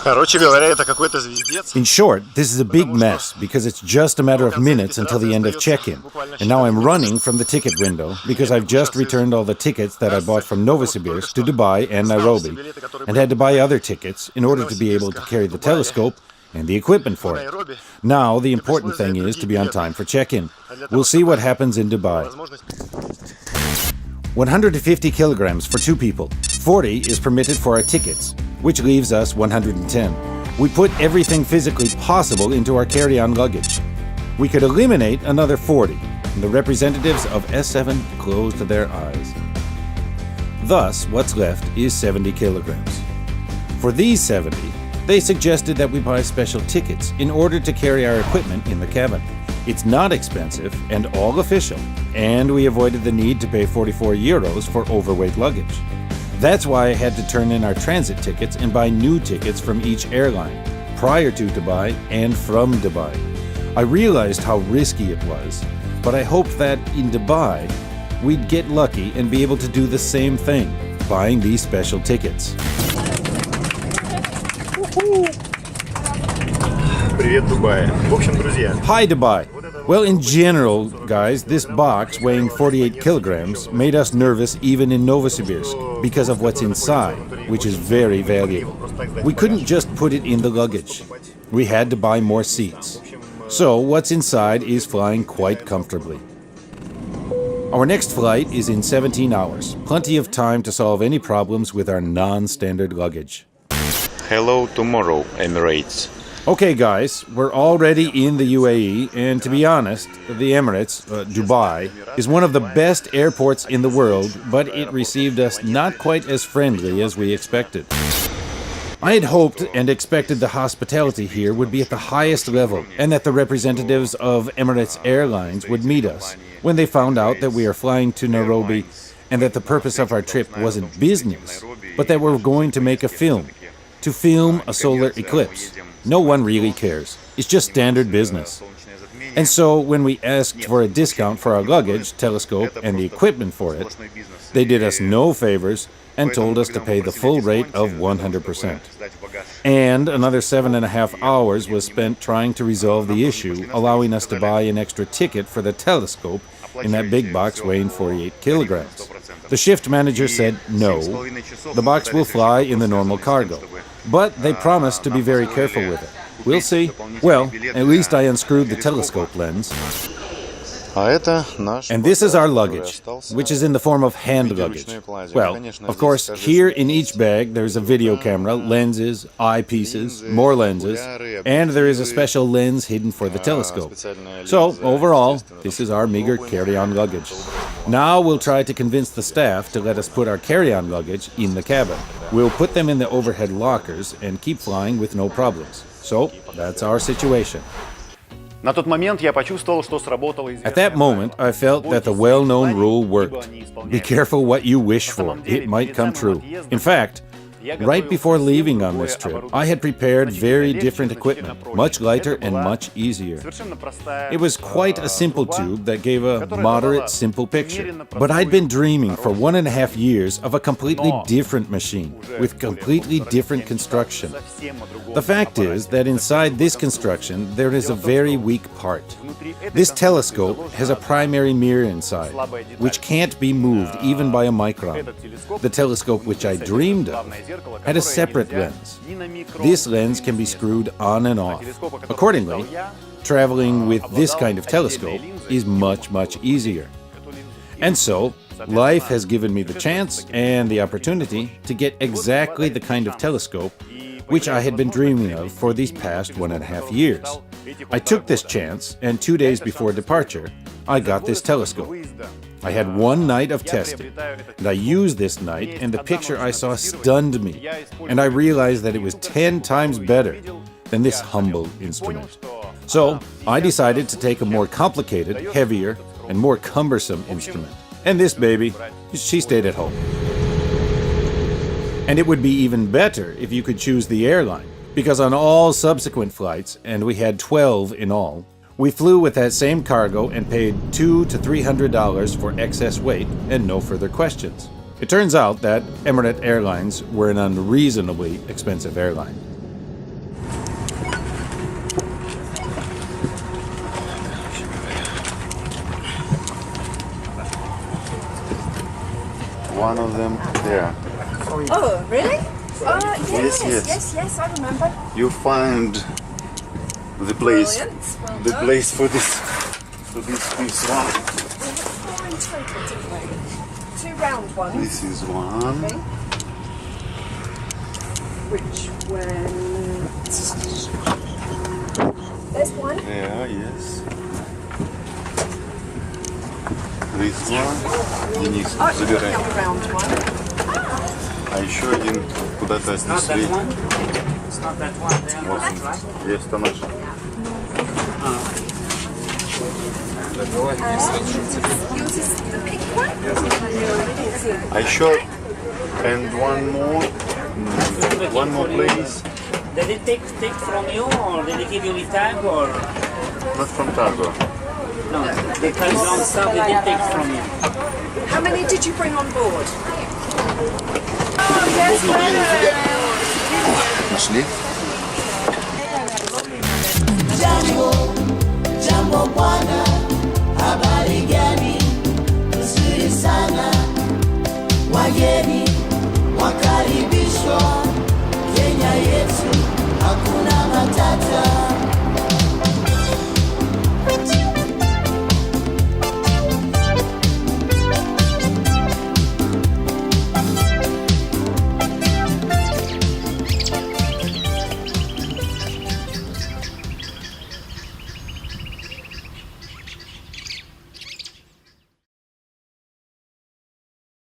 In short, this is a big mess because it's just a matter of minutes until the end of check-in. And now I'm running from the ticket window because I've just returned all the tickets that I bought from Novosibirsk to Dubai and Nairobi and had to buy other tickets in order to be able to carry the telescope and the equipment for it. Now, the important thing is to be on time for check-in. We'll see what happens in Dubai. 150 kilograms for 2 people. 40 is permitted for our tickets, which leaves us 110. We put everything physically possible into our carry-on luggage. We could eliminate another 40, and the representatives of S7 closed their eyes. Thus, what's left is 70 kilograms. For these 70, they suggested that we buy special tickets in order to carry our equipment in the cabin. It's not expensive and all official, and we avoided the need to pay 44 euros for overweight luggage. That's why I had to turn in our transit tickets and buy new tickets from each airline, prior to Dubai and from Dubai. I realized how risky it was, but I hoped that in Dubai, we'd get lucky and be able to do the same thing, buying these special tickets. Hi, Dubai. Well, in general, guys, this box weighing 48 kilograms made us nervous even in Novosibirsk because of what's inside, which is very valuable. We couldn't just put it in the luggage. We had to buy more seats. So what's inside is flying quite comfortably. Our next flight is in 17 hours. Plenty of time to solve any problems with our non-standard luggage. Hello tomorrow, Emirates. Okay guys, we're already in the UAE, and to be honest, the Emirates, Dubai, is one of the best airports in the world, but it received us not quite as friendly as we expected. I had hoped and expected the hospitality here would be at the highest level, and that the representatives of Emirates Airlines would meet us when they found out that we are flying to Nairobi and that the purpose of our trip wasn't business, but that we're going to make a film. To film a solar eclipse. No one really cares. It's just standard business. And so when we asked for a discount for our luggage, telescope, and the equipment for it, they did us no favors and told us to pay the full rate of 100%. And another 7.5 hours was spent trying to resolve the issue, allowing us to buy an extra ticket for the telescope in that big box weighing 48 kilograms. The shift manager said no, the box will fly in the normal cargo. But they promised to be very careful with it. We'll see. Well, at least I unscrewed the telescope lens. And this is our luggage, which is in the form of hand luggage. Well, of course, here in each bag there's a video camera, lenses, eyepieces, more lenses, and there is a special lens hidden for the telescope. So, overall, this is our meager carry-on luggage. Now we'll try to convince the staff to let us put our carry-on luggage in the cabin. We'll put them in the overhead lockers and keep flying with no problems. So, that's our situation. At that moment, I felt that the well-known rule worked. Be careful what you wish for. It might come true. In fact, right before leaving on this trip, I had prepared very different equipment, much lighter and much easier. It was quite a simple tube that gave a moderate, simple picture. But I'd been dreaming for 1.5 years of a completely different machine, with completely different construction. The fact is that inside this construction, there is a very weak part. This telescope has a primary mirror inside, which can't be moved even by a micron. The telescope which I dreamed of had a separate lens. This lens can be screwed on and off. Accordingly, traveling with this kind of telescope is much, much easier. And so, life has given me the chance and the opportunity to get exactly the kind of telescope which I had been dreaming of for these past 1.5 years. I took this chance, and 2 days before departure, I got this telescope. I had one night of testing, and I used this night, and the picture I saw stunned me, and I realized that it was 10 times better than this humble instrument. So, I decided to take a more complicated, heavier, and more cumbersome instrument. And this baby, she stayed at home. And it would be even better if you could choose the airline, because on all subsequent flights, and we had 12 in all, we flew with that same cargo and paid $200 to $300 for excess weight and no further questions. It turns out that Emirates Airlines were an unreasonably expensive airline. one of them there. Oh, really? Yes, yes. yes, I remember. You find the place, Brilliant. Well the done. place for this one. We had 4 in total, didn't we? 2 round ones. This is one. Okay. Which went... There's one. There, yes. This one. Денис, Oh, забирай. another round one. А еще один куда-то отнесли. It's not that one there, Вот он. right? Есть, это наш. Yours is the pink one? А еще and one more place. Did they take from you, or did they give you the tag, or Not from Targo. no? They carry wrong stuff. They did take from you. How many did you bring on board? Oh, yes, Нашли? Jambo, jambo bwana.